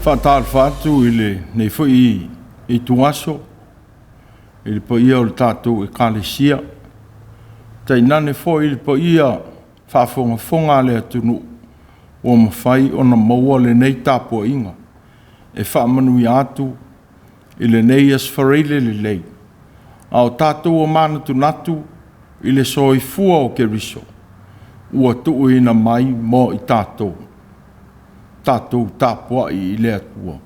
Whatal whatu ile nei fwoi i tuaso ile po ia o le tātou e kālesia tai nane fwoi ile po ia whafonga le atunu o mawhai o na maua le nei tāpua inga e whamanui atu ile nei asfareile le lei a o tātou o manatu natu ile soi fua o ke riso ua tuu ina mai mo i tātou tāpua i le atua.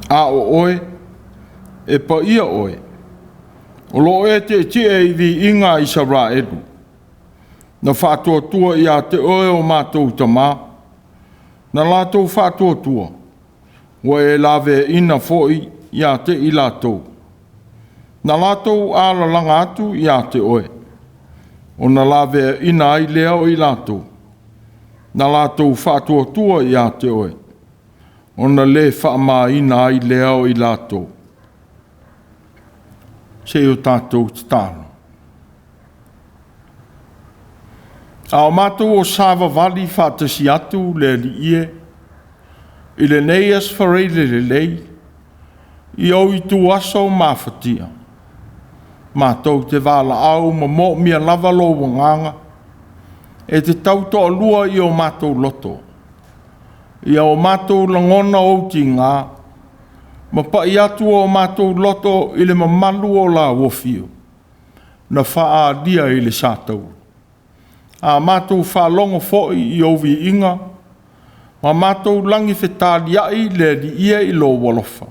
A o oe, e pa ia oe. O lo e te tia i vi inga i sa rā edu. Na whātua tua i a te oe o mātou tamā. Na lātou whātua tua. Wa e lawe ina foi i a te i lātou. Na lātou ala langa atu i a te oe. O na lawe ina ai leo i lātou. Na lātou whātua tua i a te oe. Ona le whaama ina ai leo i lātou. Se o tātou te tāno. A o mātou o sāwa wali whātasi atu le li ie, i le nei as whareile le lei, i au i tu aso mawhatia. Mātou te wāla au ma mo mia lavalo wanganga, e te tauto a lua i o mātou loto. Ia o mātou langona o ti ngā, ma pa i atu o mātou loto i le mamalu o la wofio, na wha dia i le sātau. A mātou wha longo foi i ovi inga, ma mātou langi whetali ai le di ia i lo walofa.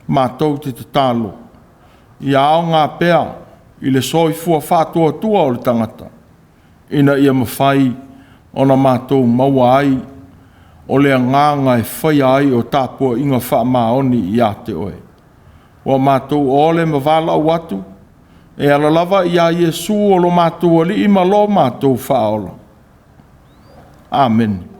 Mātou te talo, i ao ngā pea, i le soifua whātua tua o le tangata, ina ia mawhai o na mātou maua ai, o le nganga e whai ai o tāpua inga whaamaoni i a te oe. Wa mātou ole ma wala o atu, e ala lava i a Iesu o lo mātou ali i malo mātou whaola. Amen. Oh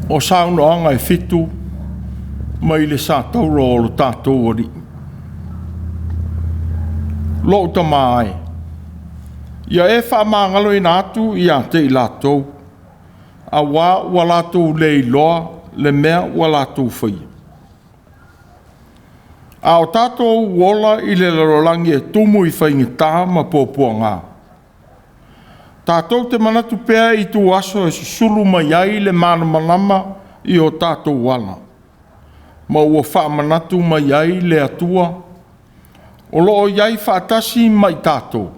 o saunoanga e fitu mai le sa tauro o lo tātou ori. Lo ta mai. Ia e wha mangalo i nātu i a te i lātou. A wā lātou le i loa le mea wā lātou whai. A o tātou wola i le larolangi e tumu i whaingi tā ma pōpua ngā. Tātou te manatu pēr i tu aso e susulu mai ai le mana manama i o tātou wala. Ma ua wha manatu mai ai le atua. O loo iai whaatasi mai tātou.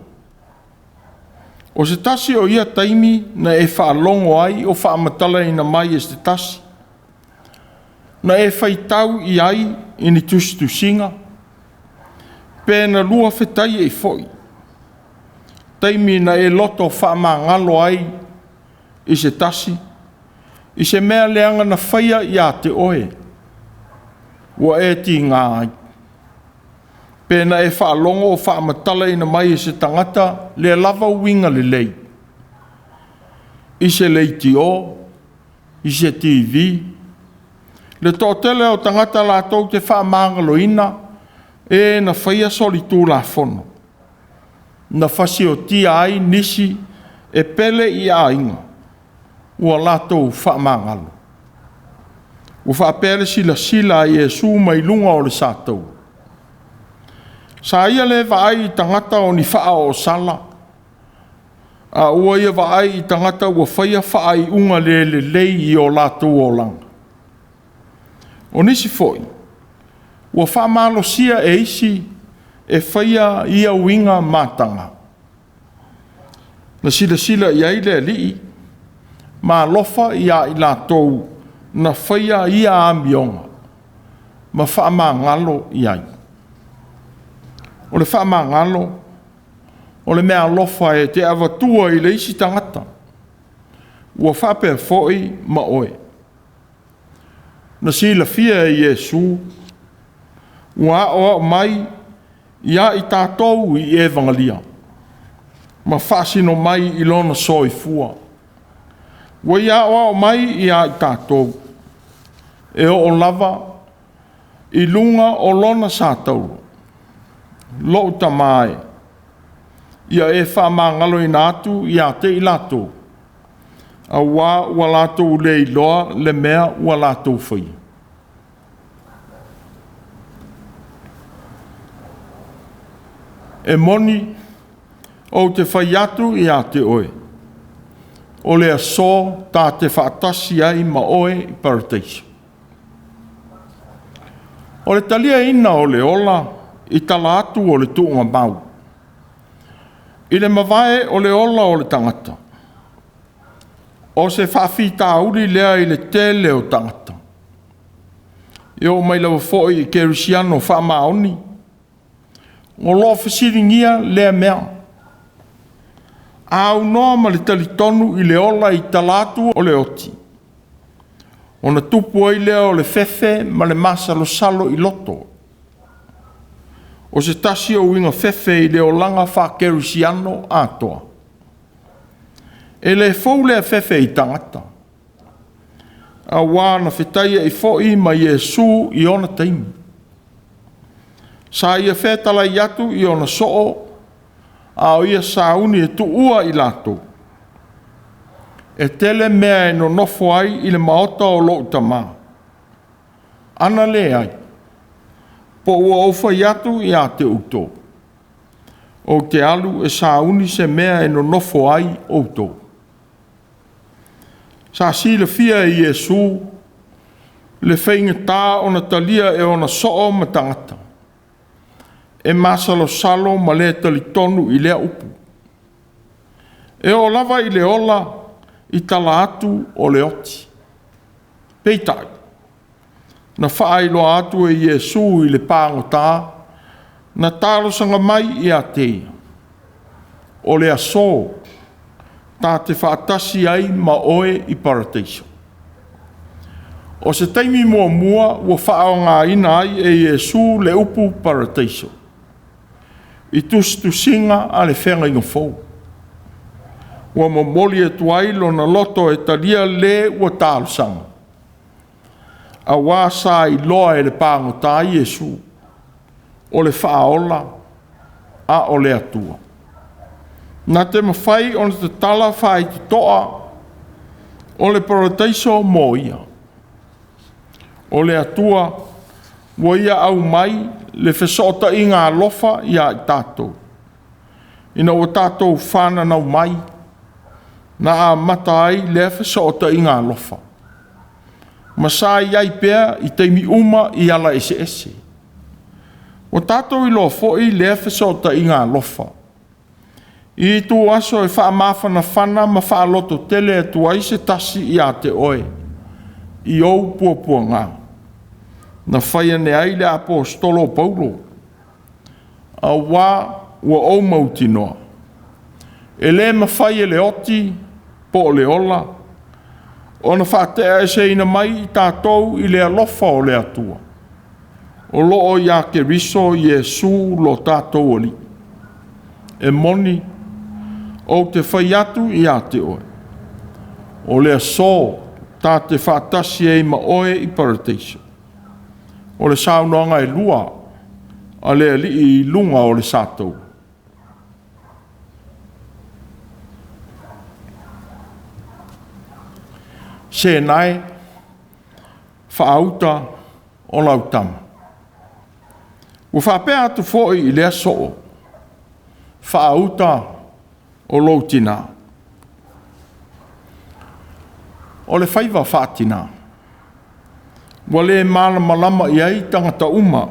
O se tasi o ia taimi na e whaalongo ai o whaamatala ina mai e se tasi. Na e whaitau i ai i ni tusitu singa. Pēna lua whetai e foi. Taimi na e loto whaamangalo ai i se tasi. I se mea leanga na whaia i a te oe. Ua e ti ngā ai. Pēna e whaalongo o whaamatala ina mai e se tangata le lava winga le lei. I se leiti o, i se TV. Le tōtele o tangata la tau te whaamangalo ina e na whaia soli tū la whono. Na whasi o tia ai nisi e pele i a inga. Ua la tau whaamangalo. Ua whaapere sila i e su mai lunga o le sātou. Sa ia le vaai i tangata o ni wha o sala. A ua ia vaai i tangata ua whaia whaai unga le lei i o lātou o langa. O nisi foi. Ua whaamalo sia e isi e whaia ia winga mātanga. Na sila i aile li ma lofa ia i lātou na whaia ia ambionga. Ma whaamangalo i ai. O le whaamangalo, o le mea lofa e te avatua i le isi tangata. Ua whapea foi ma oe. Na sila fia e Iesu, ua o mai ia i tātou i evangelia. Ma whasino mai i lona soifua. Ua ia o mai ia i tātou. E o lava i lunga o lona sātauru. Lo ta mai. Ia e whaamangalo i nātu i a te i lātou. A wā lātou le i loa le mea wā lātou whai. E moni o te whai atu i a te oe. O le aso tā te whaatasi ai ma oe i Paradiso. O le talia ina o le ola i tala atu o le tuunga mau. I le mawae o le ola o le tangata. O se whawhita uri lea i le tele o tangata. I o mai lawa foi i Kerisiano whamaoni. O lo whasiringia lea mea. Au noa ma le talitonu i le ola i tala atu o le oti. O na tupu ai lea o le fefe ma le masalo salo i loto. O se tasi o winga fefe i le o langa wha Kerisiano atoa. E le fau lea fefe i tangata. A wana whetaia i foi ma Iesu i ona taimi. Sa ia whetala i atu i ona soo, a o ia sauni e tuua i lato. E tele mea e no nofo ai i le maota o lo utama. Ana le ai. Po ua ofa i atu i a te uto. O te alu e sauni se mea e no nofo ai o uto. Sa sila fia i Iesu, le whainga tā o na talia e o na soo ma tangata. E masalo salo ma le talitonu i lea upu. E o lava i le ola i tala atu o le oti. Peitai. Na whaelo atu e Iesu i le pāngo tā, na tālo sanga mai i a teia. O le aso, tā te whaatasi ai ma oe i Paradiso. O se taimi mua ua whaao ngā ina ai e Iesu le upu Paradiso. I tustu singa a le whenga inga fau. Ua mamoli e tuai lo na loto e talia le ua tālo sanga. a wā sa I loa e le pāngota Iesu, o le whaola, a o le atua. Nā te mawhai o te tala whai te toa, o le paradaiso mō ia. O le atua, wo ia au mai, le whesota I ngā lofa ia I tātou. Ina o tātou whāna nau mai, na a mata ai le whesota I ngā lofa. Masai ai pēr I teimi uma I ala ese ese. O tātou I loa fōi le whesota I ngā lofa. I tū aso e wha mawhana whana ma wha loto tele e tu ai se tasi I a te oe. I ou puapua ngā. Na whaia ne ai le apostolo Paulo. A wā ua au mauti noa. E le ma whaia le oti po le ola. O na whaatea e se ina mai I tātou I le alofa o le atua. O loo ia ke riso Iesu lo tātou oli. E moni o te whai atu I a te oe. O le aso tā te whaatasi e ma oe I paradeiso. O le saunoanga e lua, a le ali I lunga o le satou. Se nai, whaauta o lautama. Ua whapea atu fōi I lea soo, whaauta o loutina. O le whaiva whaatina. Wa le mana malama I ai tangata uma,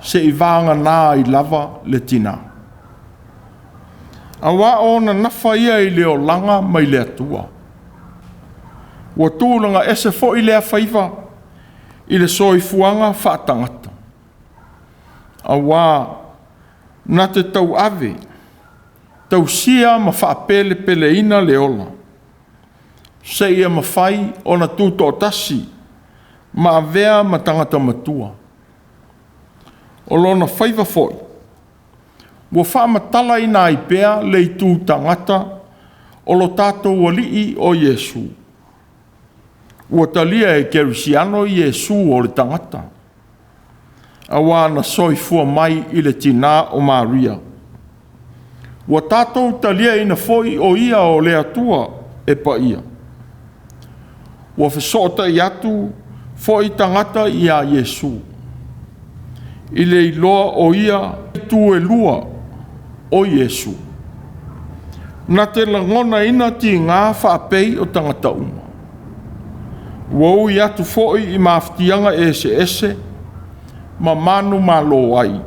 se I vanga nā I lava le tina. A wā ona nawha ia I leo langa mai le atua. Wa tūlanga ese fo I lea whaiva, I le soifuanga whaatangata. A wā, na te tau ave, tau sia ma whaapele pele ina le ola. Se ia ma whai o na tūto tasi, ma avea ma tangata matua. O lona whaiva foi. Wa whaamatala I nā I pēa le I tū tangata o lo tātou alii o Iesu. Ua talia e kerisiano I Iesu o le tangata. A wā na soifua mai I le tina o Maria. Ua tātou talia ina foi o ia o le atua e pa ia. Ua whesota I atu foi tangata I a Iesu. I le iloa o ia tu e lua o Iesu. Na te langona ina ti ngā whaapei o tangata uma. Wau I atu foi I mawhtianga ese ese, ma manu ma lo ai.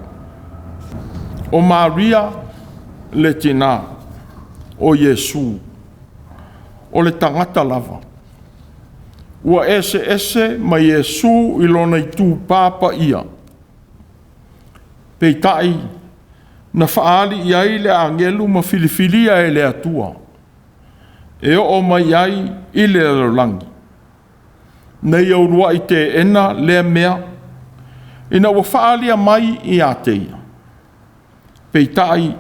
O Maria le tina, o Iesu, o le tangata lava. Ua ese ese ma Iesu I lona I tū pāpa ia. Peitai, na whaali I ai le angelu ma filifilia e le atua. E o mai ai I le arolangi. Nei au rua I te ena le mea, ina ua whaalia mai I a teia. Peitai,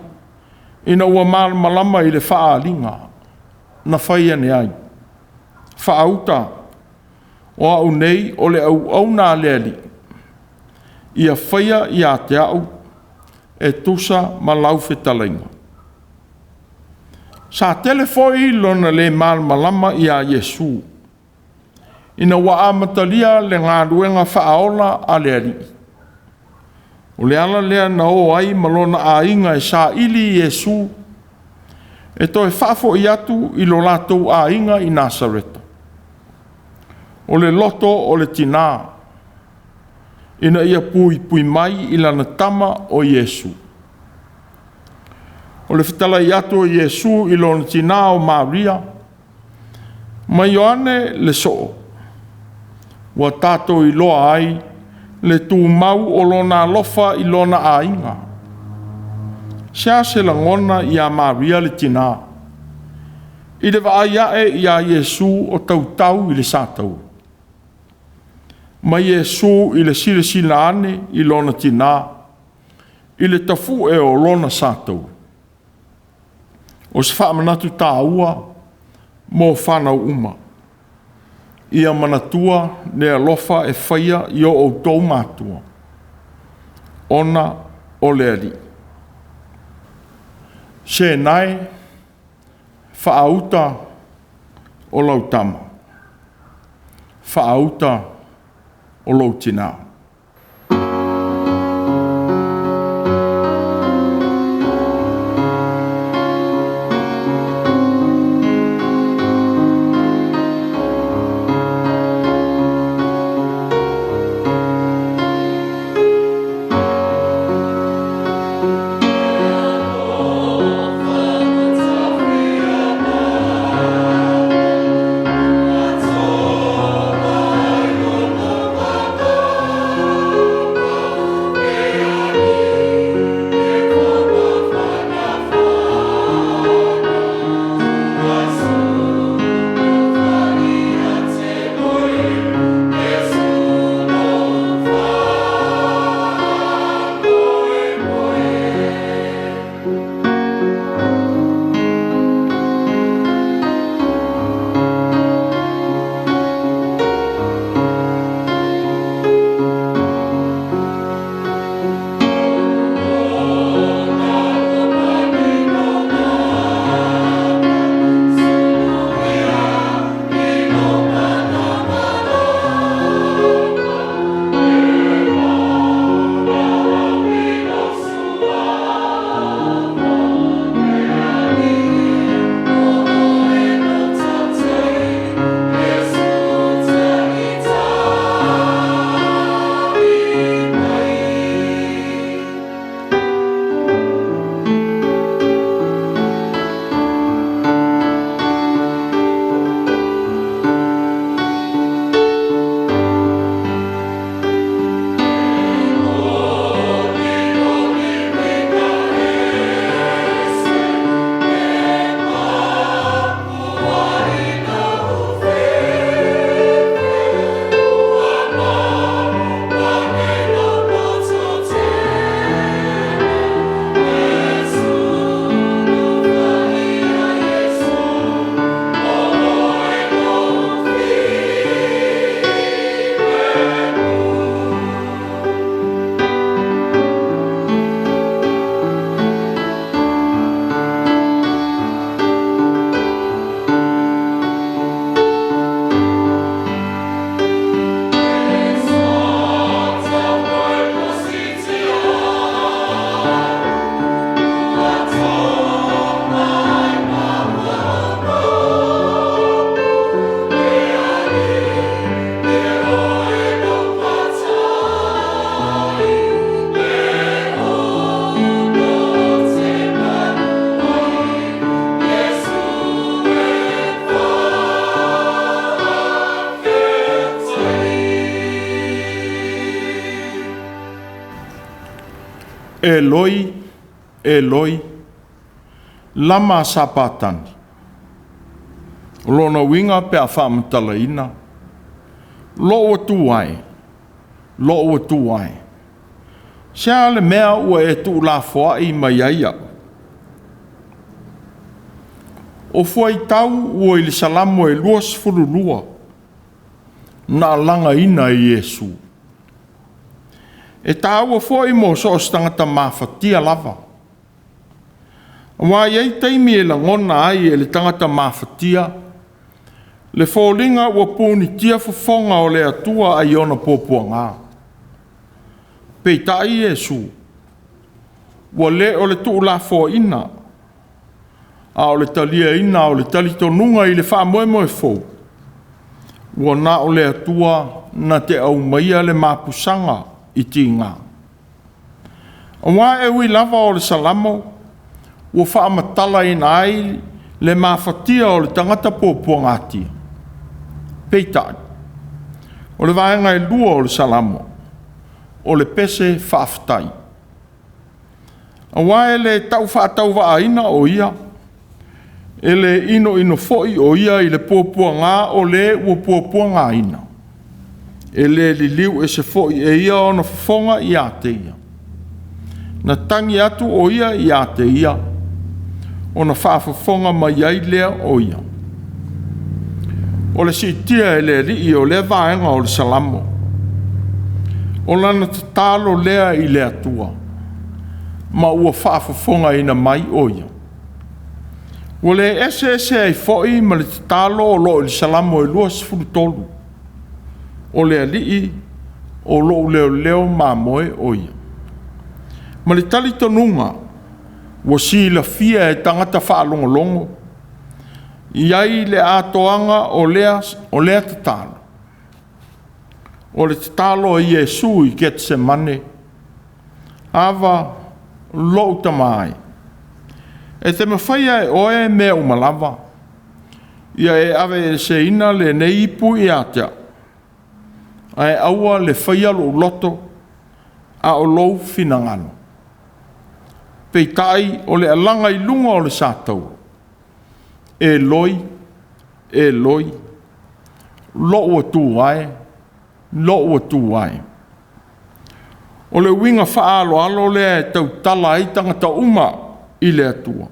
ina ua malama I le whaalinga, na whaia ne ai. Whaauta, o au nei o le au nā leali. Ia whaia I a te au, e tusa ma lau whetalainga. Sa telefoi lona le malama I a Iesu. Ina wa amatalia le ngā ruenga whaaola a leali. O le ala lea na o ai malona a inga e sa ili Iesu, e to e whaafo I atu I lo latou a inga I Nasareta. O le loto o le tina, ina ia pui mai I lana tama o Iesu. O le whetala I atu o Iesu I lona tina o Maria, ma Ioane le soo. Wa tātou I loa ai, le tū mau o lona alofa I lona a inga. Sea se langona I a Maria le tina. I le waaia I a Iesu o tautau I le sātau. Ma Iesu I le sila ane I lona tina. I le tafu e o lona sātau. O se whaamanatu tā ua, mō whanau uma. ia manatua ne alofa e whaia i o tau mātua. Ona o le ali. Se nai, whaauta o lautama. Whaauta o lautinao. Eloi, Eloi, lama sapatani. Lona winga pe a whamatalaina. Lo tuai, lo tuai. Sia le mea ua e tu la foa i mai aia. O fuai tau ua i le salamo e luas fululua. Na langa ina i Yesu. E tāua foi mo so stangata mawhatia lava. Wa iei teimi e la ngona ai e le tangata mawhatia, le fōlinga ua pūni tia fufonga o le atua a iona pōpua ngā. Pei tai Yesu, ua le o le tuu la fō ina, a o le talia ina o le talitonunga i le whamoemoe fō, ua na o le atua na te au maia le mapusanga, i tinga. Wa e ui lava o le salamo, ua whaamatala ina ai le mawhatia o le tangata pōpua ngāti. Peitai. O le vaenga e lua o le salamo, o le pese whaafitai. Wa e le tau whaatau waaina o ia, e le ino foi o ia i le pōpua ngā o le ua pōpua ngā ina. E le li liu e se foi e ia o na fonga i a te ia. Na tangi atu o ia i a te ia, o na whaafafonga mai ai lea o ia. o le sitia e le rii o le vaenga o le salamo. O lana te talo lea i le atua. Ma ua whaafafonga ina mai oia. O le ese ai foi ma le te talo o lo i salamo e lua sifuru tolu. O le alii o lo leo ma moe oia. Ma le tali tonunga ua si la fia e tangata whaalongolongo. Iai le atoanga o lea te talo. O le te talo i Yesu i Getsemane. Ava lo tamai. E te mawhaia e oe mea umalava. Ia e ave e se ina le neipu i atea. Ai aua le whaia lo loto a o lou finangano. Peitai o le alanga i lunga o le sātau. Eloi, lo ua tu ai. O le winga whaalo alo le tau tala i tangata uma i le atua.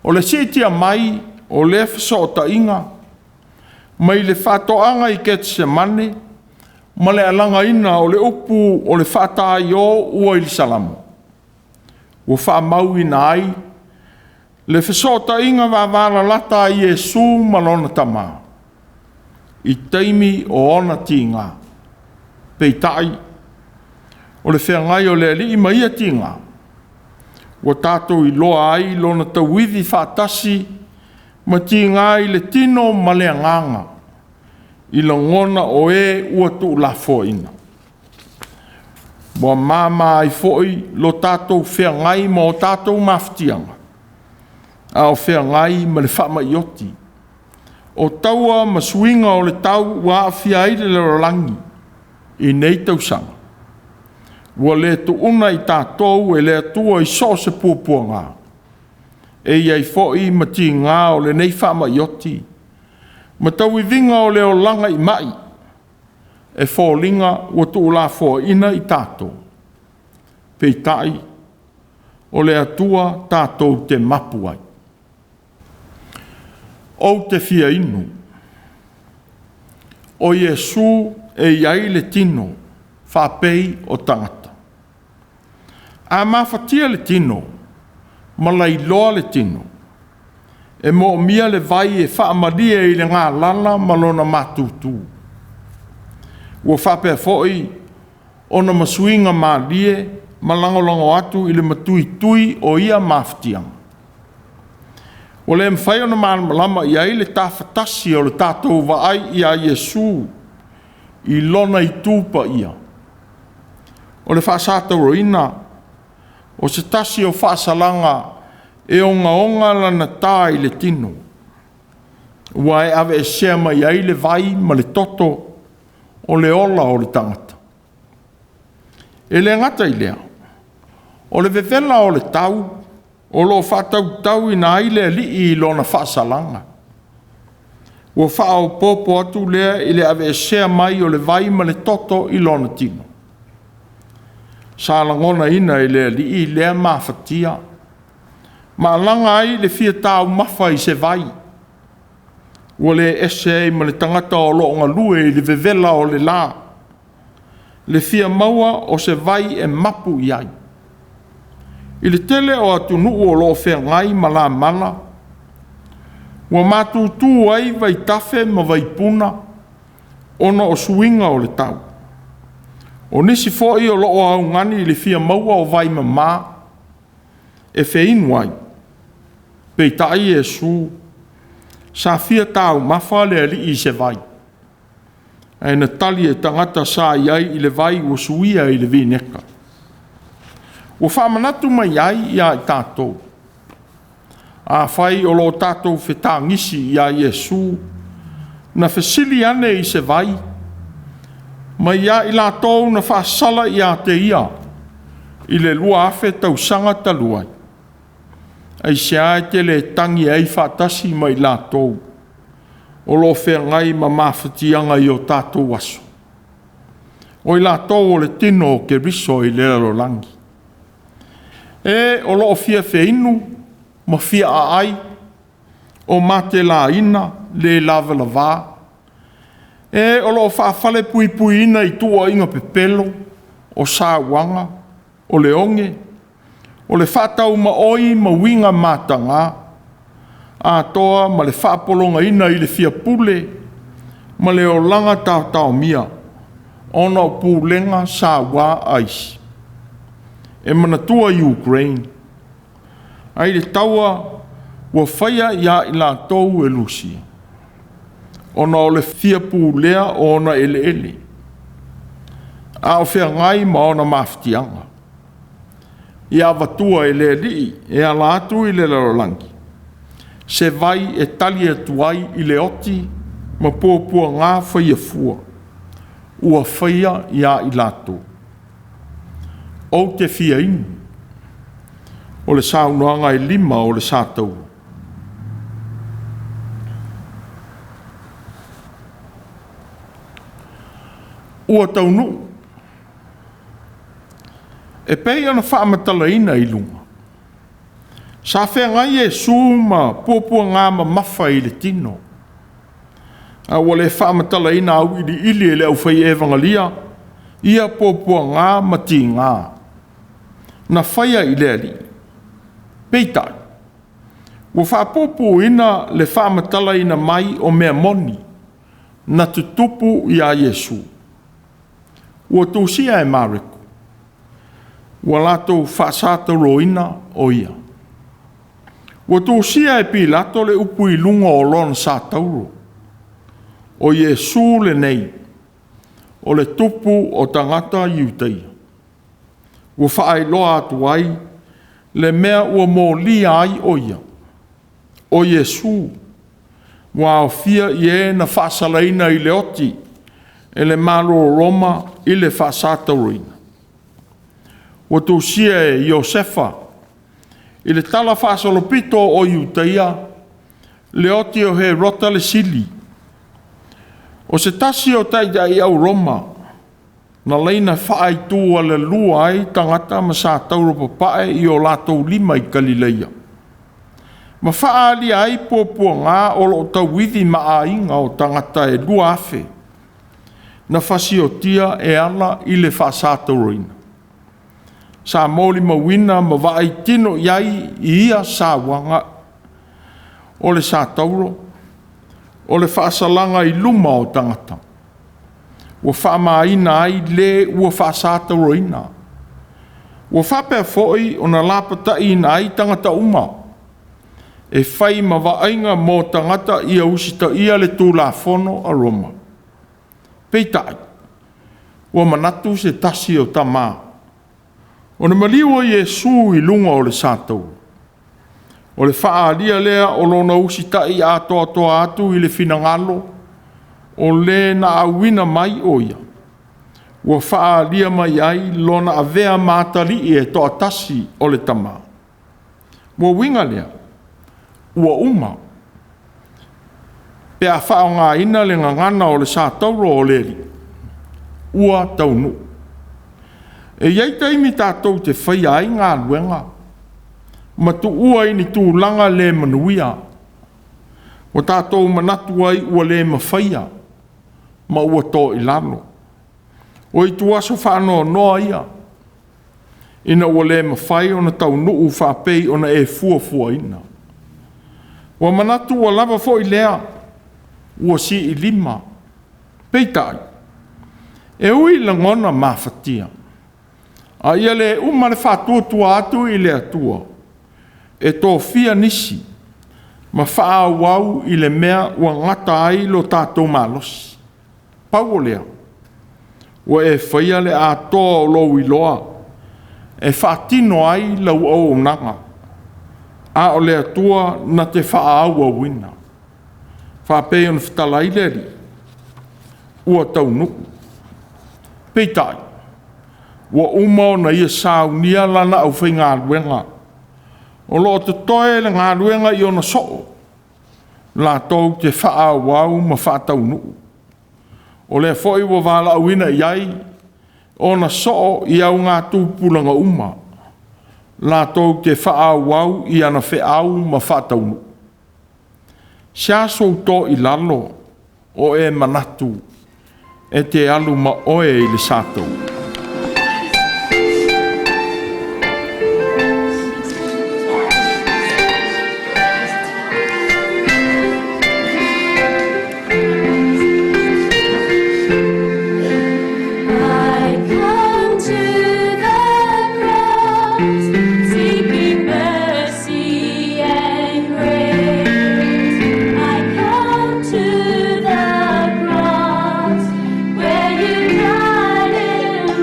O le sitia mai o le whasota inga, mai le whatoanga i Getsemane, ma le alanga ina o le upu o le whata i o ua i salamo. O whamau ina ai, le whasota inga wawara lata i Yesu malona tama. I teimi o ona tinga. Peitai, o le whengai o le ali i maia tinga. O tātou i loa ai lona tauithi whātasi, ma tinga i le tino ma le anganga. I la ngona o e ua tu la foina. Wa mama ai foi lo tātou whengai ma o tātou maftianga. A o whengai ma le whama ioti. O taua ma suinga o le tau wa awhia i le rolangi. I nei tau sanga. Wa le tu una i tātou e le atua i so se puapuanga. E iai foi ma ti ngā o le nei whama ioti. Ma tau i vinga o le o langa i mai. E fōlinga ua tu la fō ina i tātou. Peitai o le atua tātou te mapuai. O te fia inu. O Yesu e iai le tino whapei o tangata. A mawhatia le tino, ma lai loa le tino. E mo mia le vai e whaamaria i le ngā lala malona matutu. Ua whapea foi ona masuinga maalie malangolango atu i le matui tui o ia mawhatianga. O le mwhai ona malama i ai le tāwhatasi o le tātou waai i a Yesu i lona i tūpa ia. O le whaasātau roina o se tasi o whaasalanga e onga lana tā i le tino. Ua e ave e sea mai ai le vai ma le toto o le ola o le tangata. E le ngata i lea. O le vevela o le tau, o lo whatau tau i na ile li i lona whaasalanga. Ua whaau popo atu lea i le ave e sea mai o le vai ma le toto i lona tino. Sālangona ina i lea li i lea mawhatia. Ma langa ai le fia tau mawha i se vai. Ua le ese i ma le tangata o lo ngā lue i le vevela o le la. Le fia maua o se vai e mapu i ai. I le tele o atu nuu o lo whea ngai ma la mala. Ua mātūtū ai vai tafe ma vai puna. Ona o suinga o le tau. O nisi foi o lo o au ngani i le fia maua o vai ma mā. E wheinu ai. Peitai Yesu. Sa fia tau mawha le ali i se vai. E na tali e tangata sa iai i le vai o suia i le vineka. O whamanatu mai ai i a tātou. A whai o lo tātou whetangisi i a Yesu. Na whesili ane i se vai. Mai a i la tōu na whaasala i a te ia. I le lua awhe tau sanga taluai. Ai se ai te le tangi ai whaatasi mai la tōu. O lo whea ngai ma mawhatianga i o tātou aso. O i la tōu o le tino o ke riso i le rolangi. E o lo fia wheinu, ma fia a ai. o mate la ina le lava lava. E o lo whaafale pui pui ina I tua inga pepelo, o sāwanga, o le onge, o le whatau ma oi ma winga matanga, a toa ma le whaapolonga ina I le fia pule, ma le o langa tau mia, ona o pūlenga sa wā aisi. E manatua Ukraine. Ai le taua ua whaia ia I la tau e lusi. Ona o le fia pūlea o ona ele ele. A o whea ngai ma ona mawhitianga. Ia watua e le li, e ala atu I le larolangi. Se vai e tali atuai I le oti, ma pōpua ngā whaia fua. Ua whaia ia I lato. O te fia inu. O le saunoanga I lima o le sātau. Ua taunu. E pei ana whaamatalaina I lunga. Sa whea ngai e suma pōpua ngā ma mawha I le tino. A ua le whaamatalaina au I li ili e le au whai evangalia. Ia pōpua ngā mati ngā. Na whaia I le ali. Peitai. Ua whaapōpua ina le whaamatalaina mai o mea moni. Na tutupu I a Yesu. Ua tūsia e māreku. Ua lato whaasata roina o ia. Ua tūsia e pilato le upu I lunga o lona sātauro. O Yesu le nei. O le tupu o tangata iutai. Ua whaailoa atu ai. Le mea ua mōlia ai o ia. O Yesu. Ua au fia I e na whaasalaina I le oti. E le malo Roma I le whaasata roina. Ua tūsia e Iosefa. I le tala whaasalopito o Iutaia. Le oti o he rota le sili. O se tasi o taida I au Roma. Na leina whaaitua le lua ai tangata ma sa tauro papae I o latou lima I Galileia. Ma whaali ai pōpua ngā o lo tauwithi ma a inga o tangata e lua afe. Na whasiotia e ala I le whaasata roina. Sa mōli mawina ma vai tino iai I ia sa wanga. O le sa tauro. O le whaasalanga I luma o tangata. Ua whaamaina ai le ua whaasata roina. Ua whapea foi o na lapata ina ai tangata uma. E whai ma waainga mō tangata ia usita ia le tūlafono a Roma. Peitai. Ua manatu se tasi o tamā. O na maliwa Yesu I lunga o le sātou. O le whaalia lea o lona usita I atoa toa atu I le finangalo. O le na awina mai o ia. Ua whaalia mai ai lona avea mātali e toa tasi o le tamā. Ua winga lea. Ua uma. Pea whao ngā ina le ngangana o le sātauro o leri. Ua taunu. E iei taimi tātou te whai ai ngā luenga. Ma tu ua ini tū langa le manuia. O tātou manatu ai ua le mawhaia. Ma ua tō I lano. O I tu aso whānoa noa ia. Ina ua le mawhai o na tau nuu whāpei o na e fua ina. Ua manatu ua lava fo I lea. Ua si I lima. Peitai. E ui langona mawhatia. A ia le uma le whātua atu I le atua. E tō fia nisi. Ma whaa wau I le mea ua ngata ai lo tātou malosi. Pau o lea. Ua e whaia le atoa o lo iloa. E whaatino ai lau au nanga. A o le atua na te whaa au wina. Whapei on whatalai leri. Ua tau nuku. Peitai. Ua umao na ia saunia lana au whai ngā luenga. O lo te toe le ngā luenga I ona soo. La tau te whaa wau ma whaatau nuku. O le foi wa wala awina iai. Ona soo I au ngā tūpulanga uma. La tau te whaa wau I ana whe au ma whaatau nuku. Sia souto I lalo o e manatu e te alu ma oe I le satou. Where you died in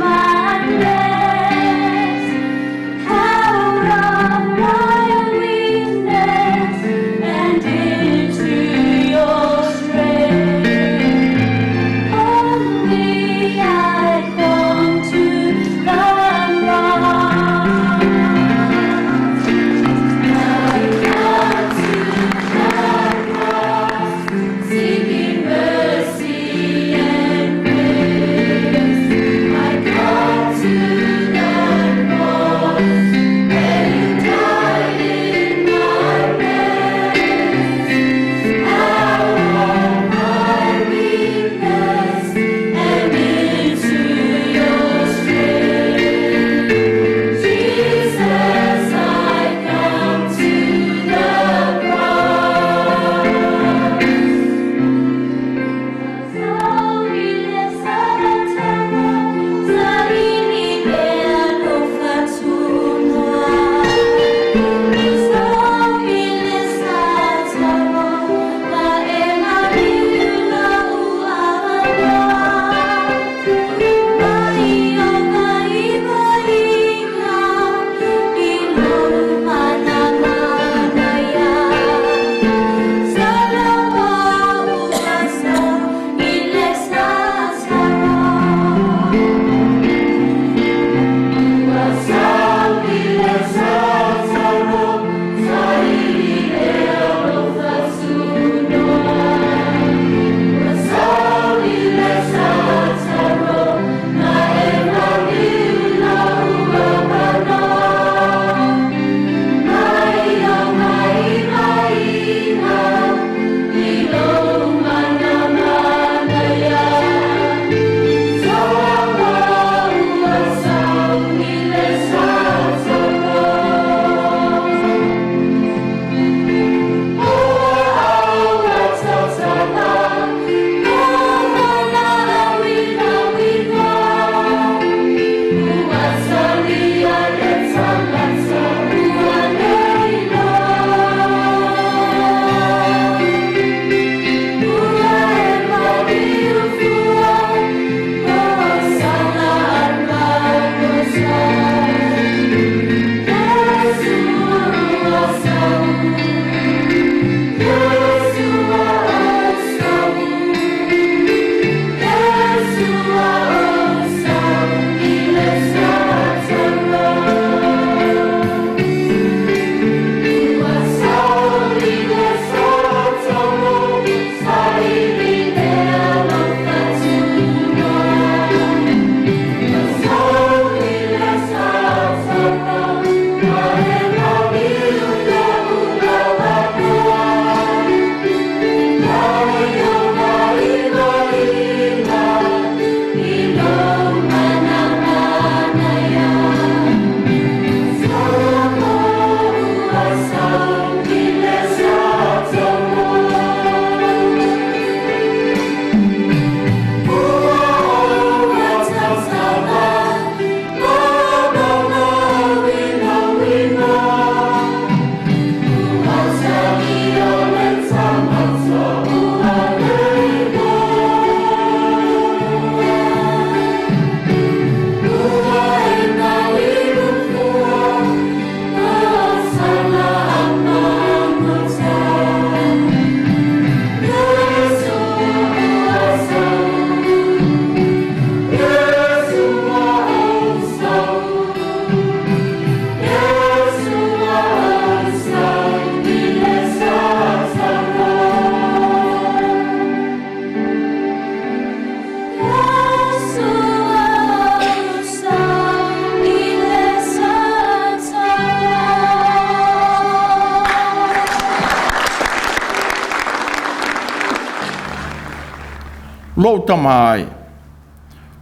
Lo tamai.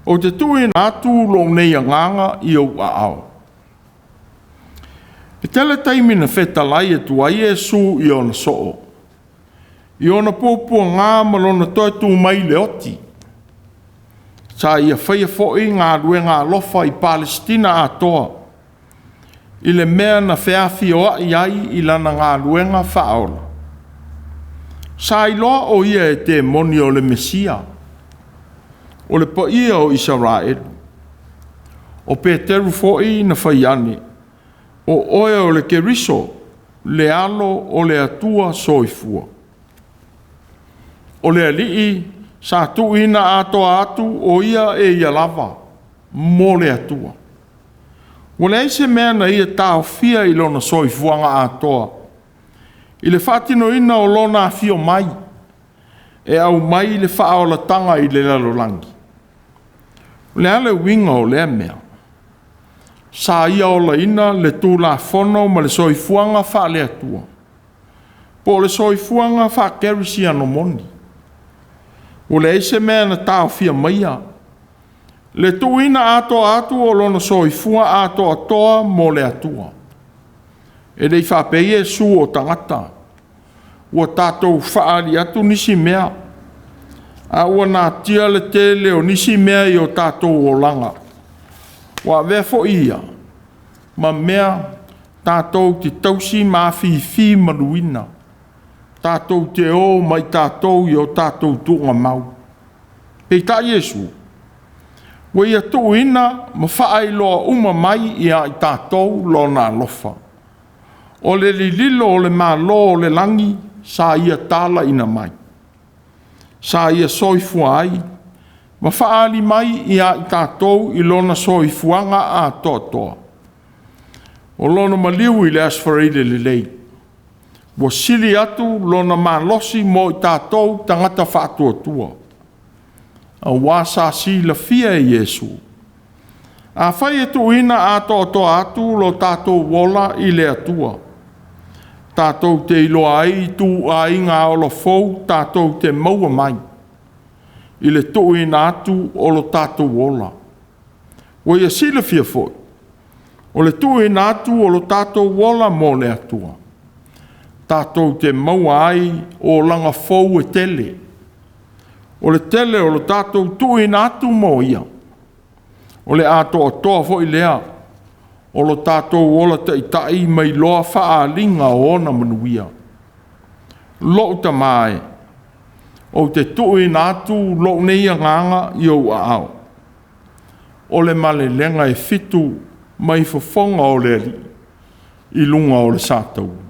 O te tui na atu lo nei nganga I au a au. E tele taimi na whetalai e tuai e su I ona soo. I ona pōpua ngā malona toi tū mai le oti. Sa ia whaia fōi ngā rue ngā lofa I Palestina atoa. I le mea na whiawhi o ai I lana ngā ruenga whaola. Sa I loa o ia e te moni o le Mesia. O le pa ia o Israel. O Peteru fōi na whaiane. O oe o le keriso, le alo o le atua soifua. O le alii, sa tu ina atoa atu o ia e ia lava, mo le atua. O le aise mea na ia tau fia I lona soifuanga atoa. I le whatino ina o lona fio mai, e au mai le whaola tanga I le lalolangi. O le ale winga o le mea. Sa ia o la ina le tū la fono ma le soifuanga wha le atua. Po le soifuanga wha kerisi ano moni. O le eise mea na tau fia maia. Le tū ina ato atu o lona soifua ato atoa mo le atua. E dei whapeye su o tangata. Ua tātou whaari atu nisi mea. A ua nā tia le tele o nisi mea I o tātou o langa. Wa vefo ia, ma mea tātou te tausi mawhiwhi maruina. Tātou te o mai tātou I o tātou tunga mau. Hei tā Iesu, wa ia tō ina ma whaai loa uma mai ia I tātou lo nā lofa. O le lilo o le mā lo o le langi, sa ia tāla ina mai. Sa ia soifua ai, ma whaali mai ia I tātou I lona soifuanga a toa. O lona maliu I le asfareile le lei. Wa sili atu lona malosi mo I tātou tangata whātua. A wasa si la fia E Iesu. A whai e tu ina a toa atu lo tātou wola I le atua. Tātou te iloa ai tu a inga o lo fau tātou te maua mai. I le tō ina atu o lo tātou wola. O ia sila fia foi. O le tō ina atu o lo tātou wola mo le atua. Tātou te maua ai o langa fau e tele. O le tele o lo tātou tō ina atu mo ia. O le ato o toa foi lea. O lo tātou wola ta itai mai loa wha linga o ona manuia. Lo ta mai. O te tui nātu lo nei a nganga I au a au. O le male lenga e fitu mai whafonga o le ali I lunga o le sātou. Oh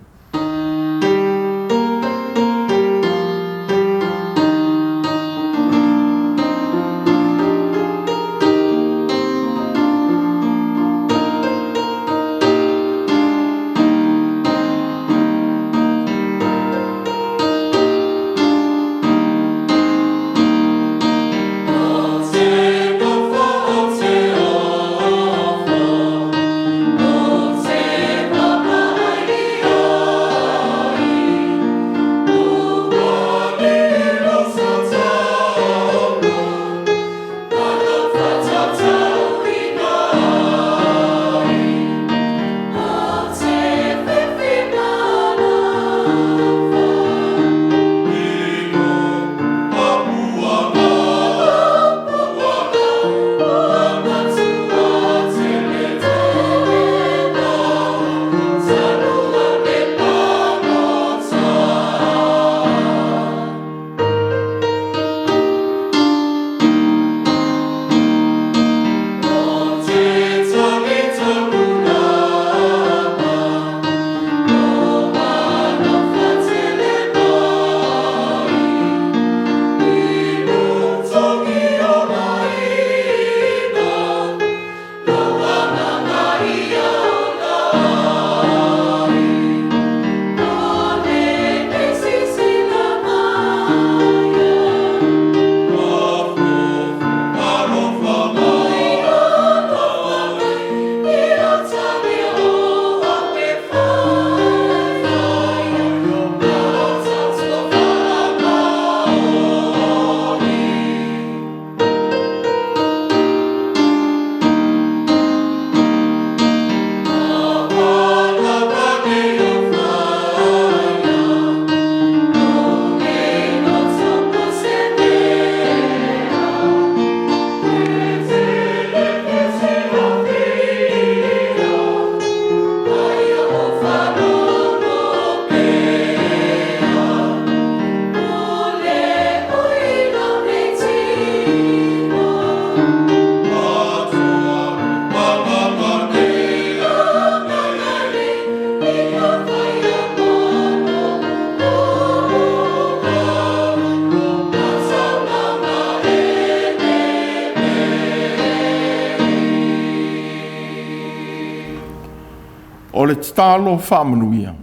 le talo whamanuia.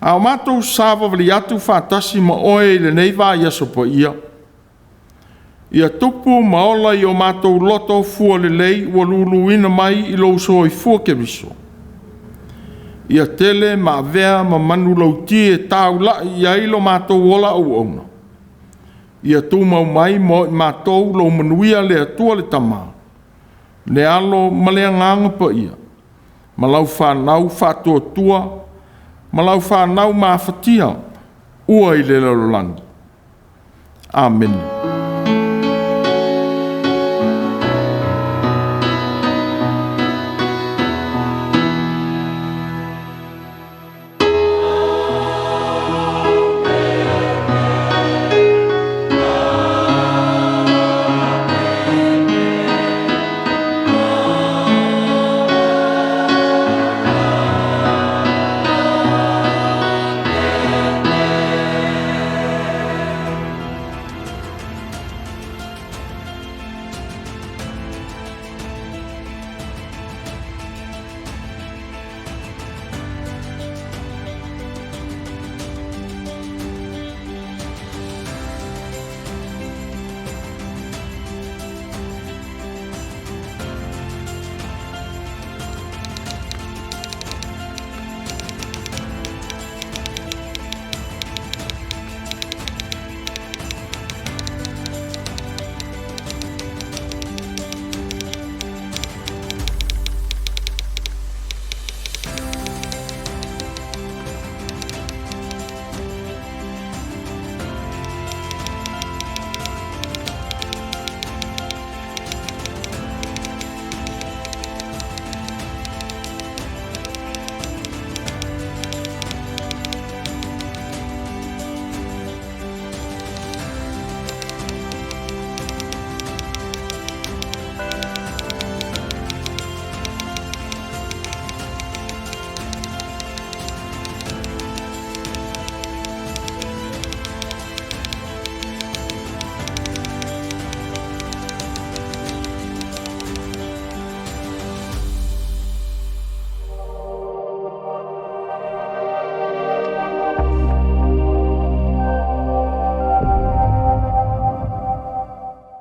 A o mātou sāwa wali atu whātasi ma oe le nei wā iaso po ia. Ia tupu maola i o mātou loto fua le lei ua luluina mai i lo so i fua ke riso. Ia tele ma vea ma manu lauti e tau la i ailo mātou ola au auna. Ia tu mau mai mo i mātou lo manuia le atua le tama. Le alo ma le anganga pa ia. Ma lau whanau whatua tua. Ma lau whanau ma whatia. Ua i le lalolangi. Amen.